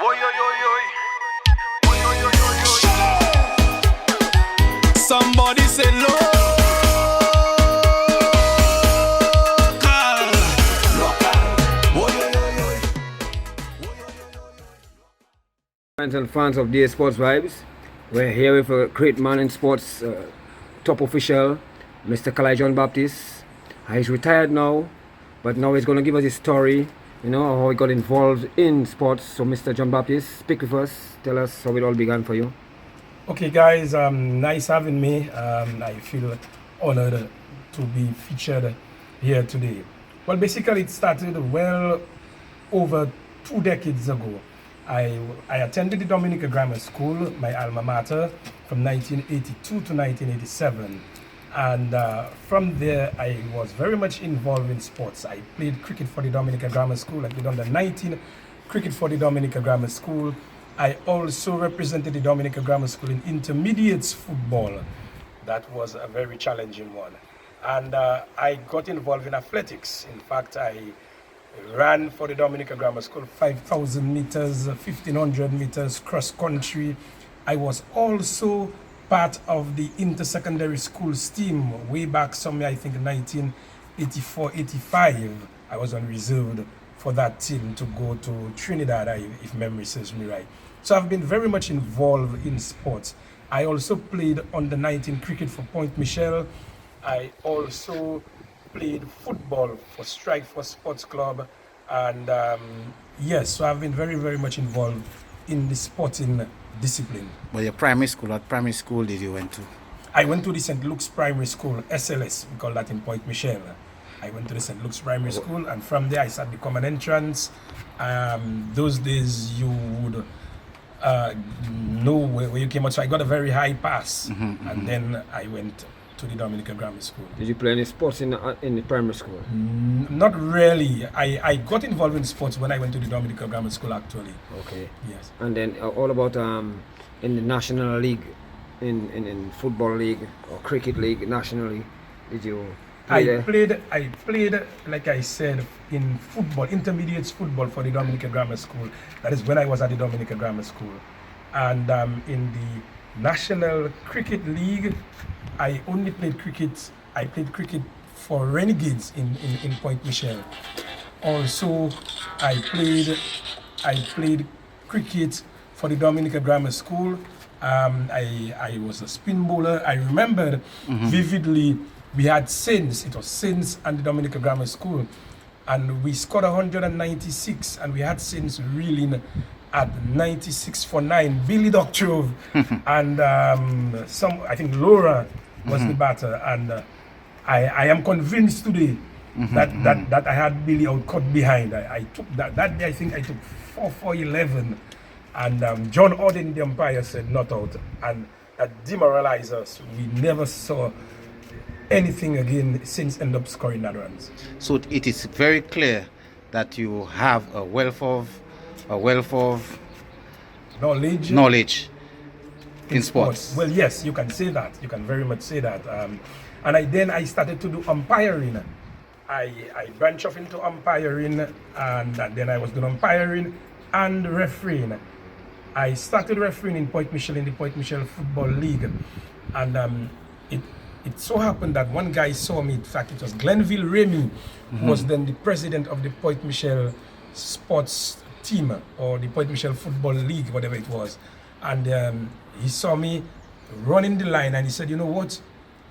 Oi, oi, oi, oi. Oi, oi, oi, oi, oi. Somebody say local. Fans and fans of DAsportsVYBEZ, we're here with a great man in sports, top official, Mr. CARLISLE JNO BAPTISTE. He's retired now, but now he's going to give us his story, you know, how he got involved in sports. So Mr. John Baptiste, speak with us, tell us how it all began for you. Okay guys, nice having me. I feel honored to be featured here today. Well, basically it started well over 2 decades ago. I attended the Dominica Grammar School, my alma mater, from 1982 to 1987. And from there, I was very much involved in sports. I played cricket for the Dominica Grammar School. I played under 19 cricket for the Dominica Grammar School. I also represented the Dominica Grammar School in intermediates football. That was a very challenging one. And I got involved in athletics. In fact, I ran for the Dominica Grammar School 5,000 meters, 1,500 meters cross country. I was also part of the intersecondary schools team way back somewhere, I think 1984-85. I was on reserve for that team to go to Trinidad, if memory serves me right. So I've been very much involved in sports. I also played under 19 cricket for Point Michel. I also played football for Strike for Sports Club, and yes, so I've been very, very much involved in the sporting discipline. But your primary school, what primary school did you went to? I went to the St. Luke's Primary School, SLS, we call that in Point Michel. I went to the St. Luke's Primary School, and from there I started the common entrance. Those days you would know where you came out, so I got a very high pass, and then I went to the Dominica Grammar School. Did you play any sports in the primary school? Not really. I got involved in sports when I went to the Dominica Grammar School, actually. Okay. Yes. And then all about in the national league, in football league or cricket league nationally, did you play there? I played, like I said, in football, intermediate football for the Dominica Grammar School. That is when I was at the Dominica Grammar School. And in the National Cricket League, I only played cricket. I played cricket for Renegades in Point Michel. Also, I played cricket for the Dominica Grammar School. I was a spin bowler. I remember vividly, we had Saints. It was Saints and the Dominica Grammar School, and we scored 196, and we had Saints reeling at 96 for 9. Billy Doctrove and I think Laura was the batter, and I am convinced today that I had Billy out cut behind. I took that day. I think I took 4-4-11, and John Auden, the umpire, said not out, and that demoralized us. We never saw anything again since end up scoring that runs. So it is very clear that you have a wealth of knowledge in sports. Well, yes, you can say that. You can very much say that. And I started to do umpiring. I branched off into umpiring, and then I was doing umpiring and refereeing. I started refereeing in Point Michel, in the Point Michel Football League, and it so happened that one guy saw me. In fact, it was Glenville Remy, who was then the president of the Point Michel sports team, or the Point Michel Football League, whatever it was. And he saw me running the line, and he said, you know what,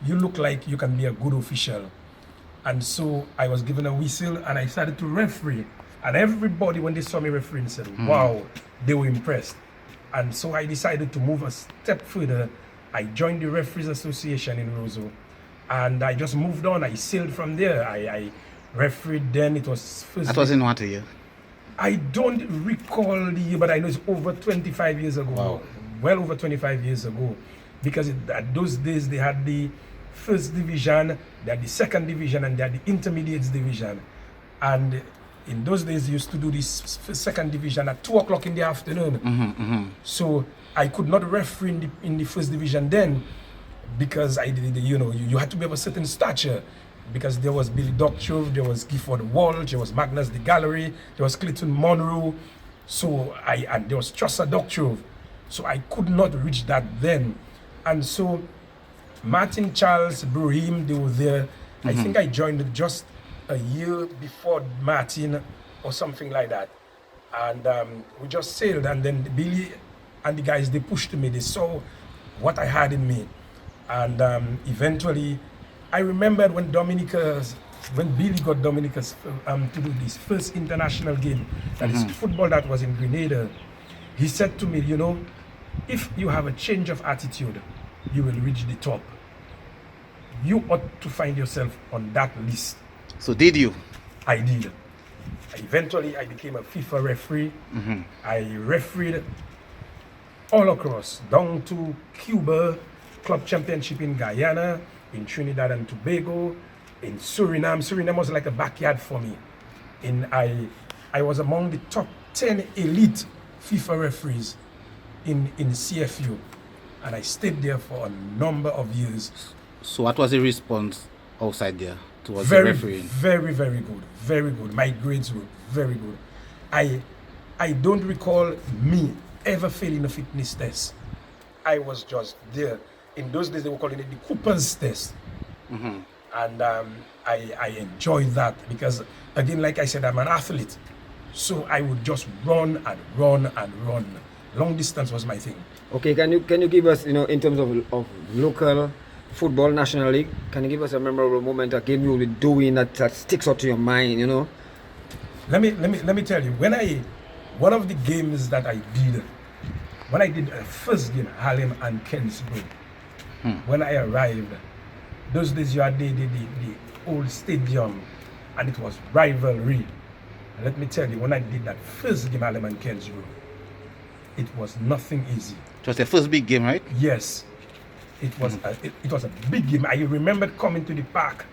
you look like you can be a good official. And so I was given a whistle, and I started to referee. And everybody, when they saw me refereeing, said, wow, they were impressed. And so I decided to move a step further. I joined the Referees Association in Roseau, and I just moved on. I sailed from there. I refereed then. It was first. That was in what year? I don't recall the year, but I know it's over 25 years ago. Wow. Well over 25 years ago. Because at those days they had the first division, they had the second division, and they had the intermediates division. And in those days they used to do this second division at 2 o'clock in the afternoon. So I could not referee in the first division then, because you had to be of a certain stature. Because there was Billy Doctrove, there was Gifford Walsh, there was Magnus the Gallery, there was Clayton Monroe. So and there was just a doctor, so I could not reach that then. And so Martin, Charles, Brahim, they were there. I think I joined just a year before Martin or something like that. And we just sailed, and then Billy and the guys, they pushed me. They saw what I had in me. And eventually, I remembered when Billy got Dominica's to do this first international game, that is football, that was in Grenada. He said to me, you know, if you have a change of attitude, you will reach the top. You ought to find yourself on that list. So did you? I did. Eventually, I became a FIFA referee. I refereed all across, down to Cuba, club championship in Guyana, in Trinidad and Tobago, in Suriname. Suriname was like a backyard for me. I was among the top 10 elite FIFA referees in CFU, and I stayed there for a number of years. So what was the response outside there towards the refereeing? Very, very good. Very good. My grades were very good. I don't recall me ever failing a fitness test. I was just there. In those days, they were calling it the Cooper's test. And I enjoyed that because, again, like I said, I'm an athlete. So I would just run and run and run. Long distance was my thing. Okay, can you give us, you know, in terms of local football, National League, can you give us a memorable moment, a game you will be doing that sticks out to your mind, you know? Let me tell you, one of the games that I did, when I did a first game, Harlem and Kensborough, when I arrived, those days you had the old stadium, and it was rivalry. And let me tell you, when I did that first game, Harlem and Kensborough, it was nothing easy. It was the first big game, right? Yes. It was it was a big game. I remembered coming to the park,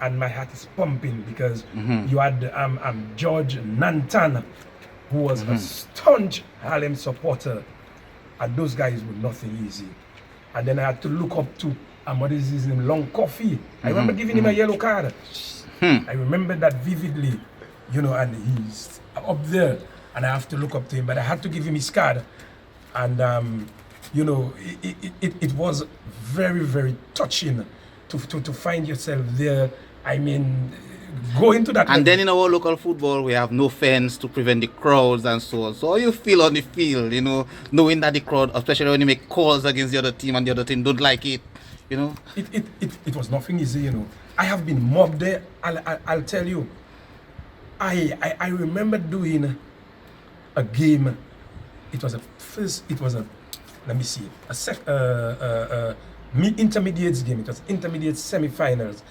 and my heart is pumping because you had George Nantan, who was a staunch Harlem supporter, and those guys were nothing easy. And then I had to look up to what is his name, Long Coffee. I remember giving him a yellow card. I remember that vividly, you know, and he's up there, and I have to look up to him, but I had to give him his card, and you know, it was very, very touching to find yourself there. I mean, go into that. And then in our local football, we have no fans to prevent the crowds and so on. So how you feel on the field, you know, knowing that the crowd, especially when you make calls against the other team and the other team don't like it, you know? It was nothing easy, you know. I have been mobbed there. I'll tell you. I remember doing a game. It was let me see, intermediates game. It was intermediate semi-finals.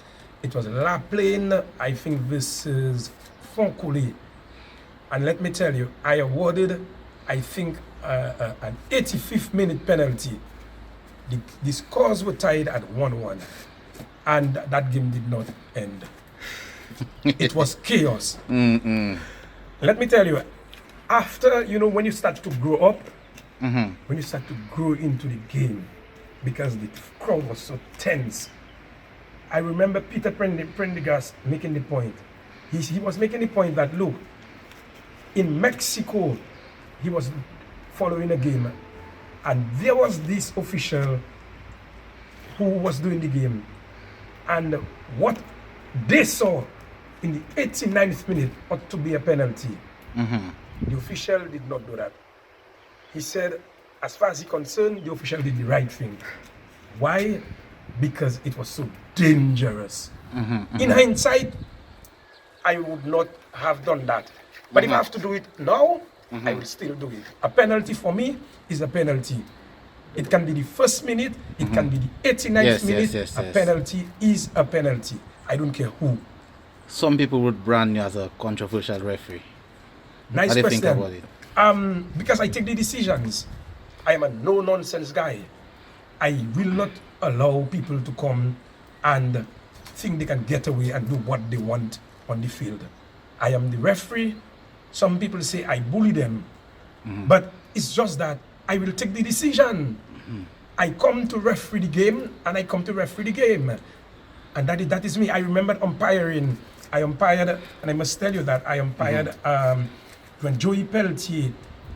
It was La Plaine, I think versus Foncoulé. And let me tell you, I awarded, I think, an 85th minute penalty. The scores were tied at 1-1. And that game did not end. It was chaos. Let me tell you, after, you know, when you start to grow up, when you start to grow into the game, because the crowd was so tense. I remember Peter Prendergast making the point. He was making the point that, look, in Mexico, he was following a game, and there was this official who was doing the game, and what they saw in the 89th minute ought to be a penalty. The official did not do that. He said, as far as he's concerned, the official did the right thing. Why? Because it was so dangerous. In hindsight, I would not have done that. But if I have to do it now, I will still do it. A penalty for me is a penalty. It can be the first minute, it can be the 89th minute. Yes. A penalty is a penalty. I don't care who. Some people would brand you as a controversial referee. Nice How do you question. think about it? Because I take the decisions. I am a no-nonsense guy. I will not allow people to come and think they can get away and do what they want on the field. I am the referee. Some people say I bully them. But it's just that I will take the decision. I come to referee the game, and I come to referee the game. And that is me. I remember umpiring. I umpired, and I must tell you that I umpired when Joey Pelletier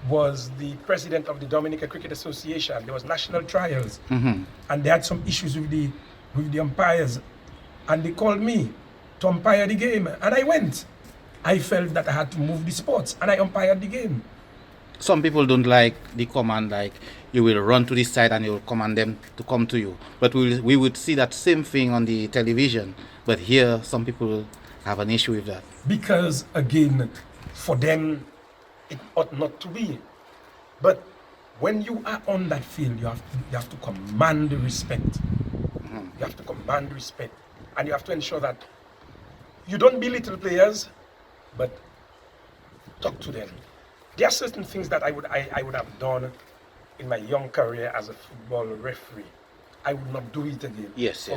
was the president of the Dominica Cricket Association, there was national trials, and they had some issues with the umpires, and they called me to umpire the game, and I went. I felt that I had to move the sports, and I umpired the game. Some people don't like the command, like you will run to this side and you will command them to come to you. But we would see that same thing on the television. But here, some people have an issue with that. Because, again, for them, it ought not to be. But when you are on that field, you have to command the respect. You have to command respect. And you have to ensure that you don't belittle players, but talk to them. There are certain things that I would have done in my young career as a football referee. I would not do it again. Yes.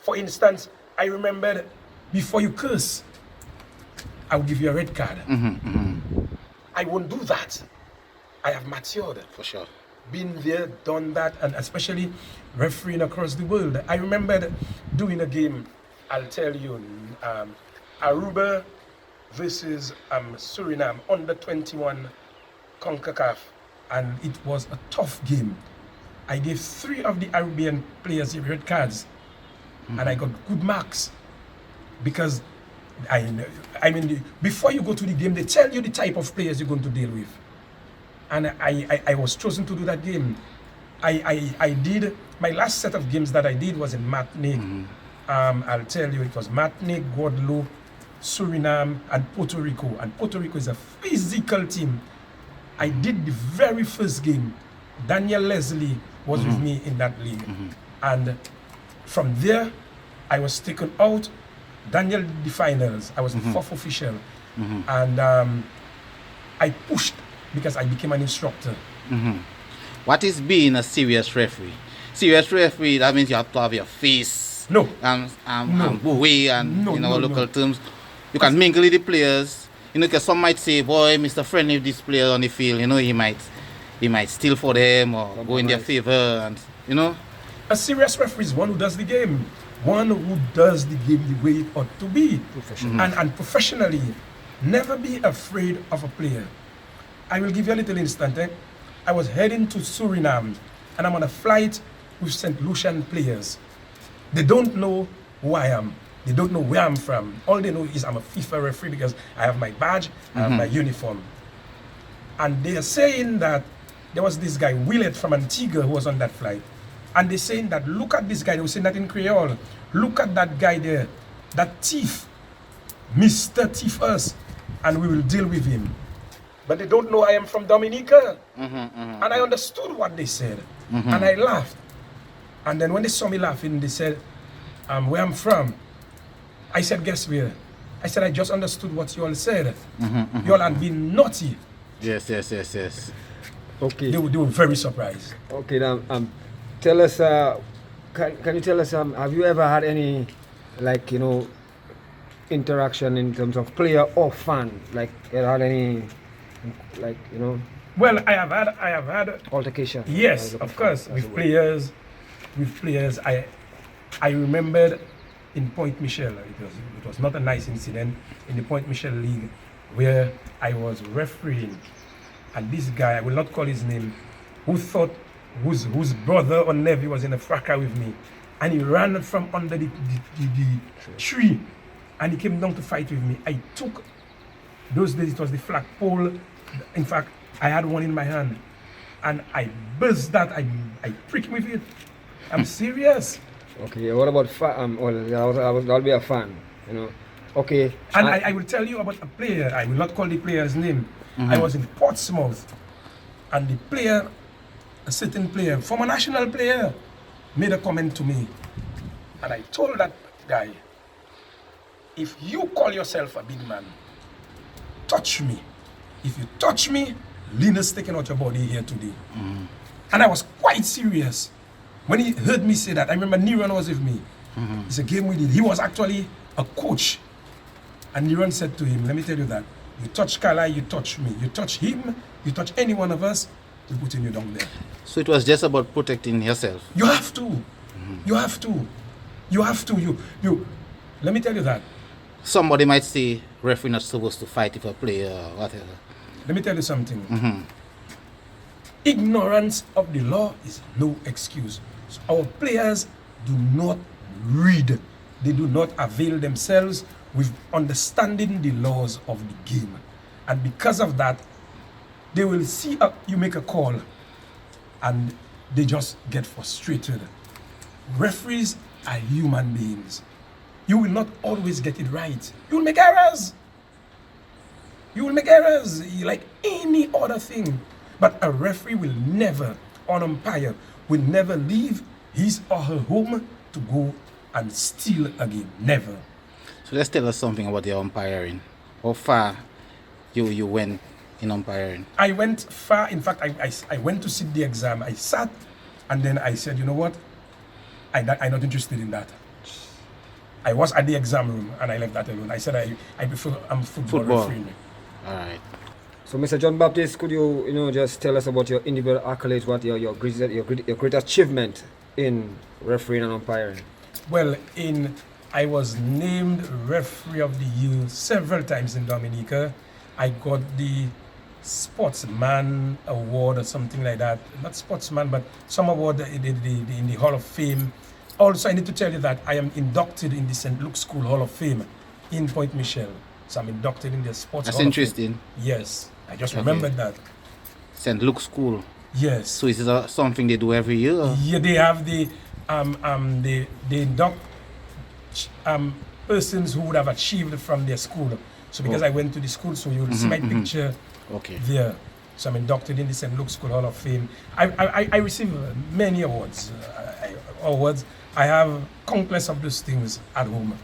For instance, I remember before you curse, I will give you a red card. I won't do that. I have matured. For sure. Been there, done that, and especially refereeing across the world. I remember doing a game, I'll tell you, Aruba versus Suriname under 21 CONCACAF, and it was a tough game. I gave 3 of the Arabian players red cards, and I got good marks because I mean before you go to the game, they tell you the type of players you're going to deal with, and I was chosen to do that game. I did my last set of games that I did was in Martinique. I'll tell you, it was Martinique, Guadeloupe, Suriname, and Puerto Rico. And Puerto Rico is a physical team. I did the very first game. Daniel Leslie was with me in that league. And from there, I was taken out. Daniel did the finals. I was the 4th official. And I pushed because I became an instructor. What is being a serious referee? Serious referee, that means you have to have your face. No. And buoy and in our local terms. You can mingle with the players. You know, because some might say, boy, Mr. Friendly with this player on the field, you know, he might steal for them or go in their favor, and you know. A serious referee is one who does the game. One who does the game the way it ought to be. And professionally. Never be afraid of a player. I will give you a little instant. I was heading to Suriname, and I'm on a flight with St. Lucian players. They don't know who I am. They don't know where I'm from. All they know is I'm a FIFA referee because I have my badge, I have my uniform. And they are saying that there was this guy, Willett from Antigua, who was on that flight. And they're saying that, look at this guy. They were saying that in Creole. Look at that guy there, that thief, Mr. Thief us, and we will deal with him. But they don't know I am from Dominica. And I understood what they said. And I laughed. And then when they saw me laughing, they said, where I'm from. I said, guess where? I said, I just understood what you all said. You all had been naughty. Yes. Okay. They were very surprised. Okay, tell us, can you tell us, have you ever had any, like, you know, interaction in terms of player or fan? Like, you had any, like, you know? Well, I have had Altercation. Yes, of course, with players. I remembered in Point Michel, it was not a nice incident in the Point Michel League where I was refereeing, and this guy, I will not call his name, who thought whose brother or nephew was in a fracas with me, and he ran from under the tree, and he came down to fight with me. I took, those days it was the flagpole. In fact, I had one in my hand, and I burst that. I pricked him with it. I'm serious. Okay, what about I'll be a fan, you know. Okay. And I will tell you about a player. I will not call the player's name. I was in Portsmouth, and the player, a certain player, former national player, made a comment to me. And I told that guy, if you call yourself a big man, touch me. If you touch me, Linus taking out your body here today. And I was quite serious. When he heard me say that, I remember Niran was with me. It's a game we did. He was actually a coach. And Niran said to him, let me tell you that, you touch Carlisle, you touch me. You touch him, you touch any one of us, we're putting you down there. So it was just about protecting yourself. You have to. You have to. You have to. You. Let me tell you that. Somebody might say referee not supposed to fight if a player or whatever. let me tell you something. Ignorance of the law is no excuse. So our players do not read. They do not avail themselves with understanding the laws of the game. And because of that, they will see you make a call and they just get frustrated. Referees are human beings. You will not always get it right. You will make errors. You will make errors like any other thing. But a referee will never, an umpire, will never leave his or her home to go and steal a game. Never. So let's tell us something about your umpiring. How far you went in umpiring? I went far. In fact, I went to sit the exam. I sat and then I said, you know what? I'm not interested in that. I was at the exam room and I left that alone. I said I prefer football referee. All right. So, Mr. John Baptiste, could you, just tell us about your individual accolades, what your great achievement in refereeing and umpiring? Well, I was named referee of the year several times in Dominica. I got the Sportsman Award or something like that. Not Sportsman, but some award in the Hall of Fame. Also, I need to tell you that I am inducted in the St. Luke's School Hall of Fame in Point Michelle. So I'm inducted in the Sports That's Hall interesting. of Fame. Yes, I just remembered that. St. Luke's School. Yes. So is it something they do every year? Or? Yeah, they have they induct persons who would have achieved from their school. So because I went to the school, so you'll see my picture there. So I'm inducted in the St. Luke's School Hall of Fame. I received many awards. I have countless of those things at home.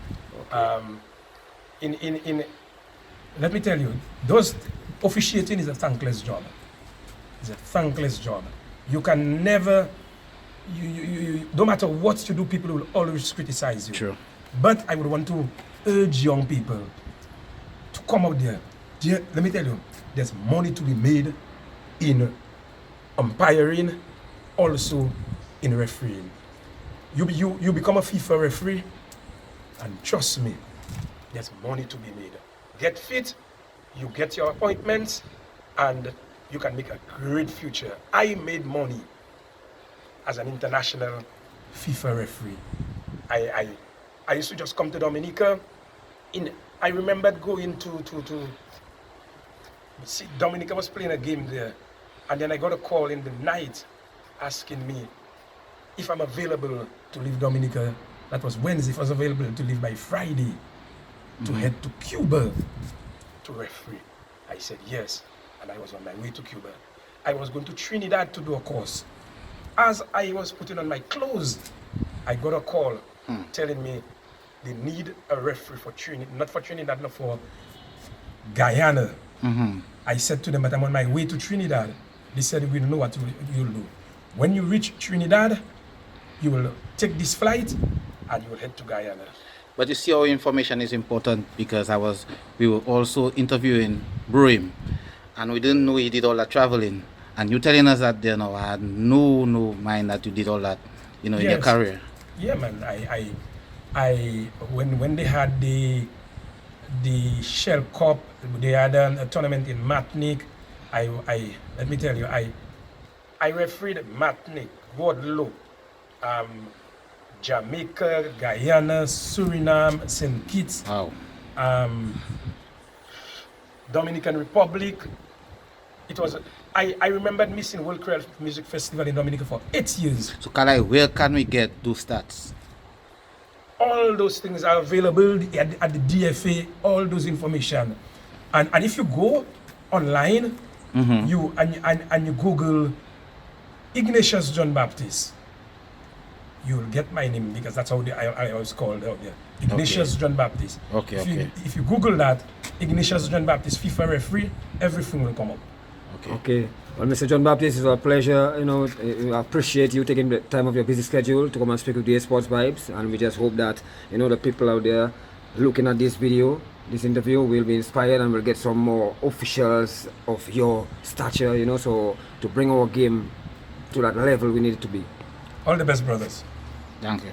Let me tell you, officiating is a thankless job. It's a thankless job. You can never, no matter what you do, people will always criticize you. True. But I would want to urge young people to come out there. Let me tell you, there's money to be made in umpiring, also in refereeing. You become a FIFA referee, and trust me, there's money to be made. Get fit, you get your appointments, and you can make a great future. I made money as an international FIFA referee. I used to just come to Dominica. I remembered going to see Dominica was playing a game there, and then I got a call in the night asking me if I'm available to leave Dominica. That was Wednesday. If I was available to leave by Friday to head to Cuba to referee. I said yes, and I was on my way to Cuba. I was going to Trinidad to do a course. As I was putting on my clothes, I got a call telling me they need a referee for Trinidad, not for Trinidad, not for Guyana. I said to them that I'm on my way to Trinidad. They said, we'll know what you'll do. When you reach Trinidad, you will take this flight and you will head to Guyana. But you see, our information is important because we were also interviewing Bruhim, and we didn't know he did all that traveling. And you telling us that there now, I had no mind that you did all that, in your career. Yeah, man. When they had the Shell Cup, they had a tournament in Martinique. Let me tell you, I refereed Martinique, Guadeloupe, Jamaica, Guyana, Suriname, St. Kitts, Dominican Republic. It was. I remembered missing World Creole Music Festival in Dominica for 8 years. So, Carlisle, where can we get those stats? All those things are available at the DFA. All those information, and if you go online, you Google Ignatius John Baptiste, you'll get my name because that's how I was called out there. Ignatius John Baptiste. If you Google that, Ignatius John Baptiste, FIFA referee, everything will come up. Okay. Well, Mr. John Baptiste, it's a pleasure. I appreciate you taking the time of your busy schedule to come and speak with DAsportsVYBEZ, and we just hope that the people out there looking at this video, this interview, will be inspired and will get some more officials of your stature, so to bring our game to that level we need it to be. All the best, brothers. Thank you.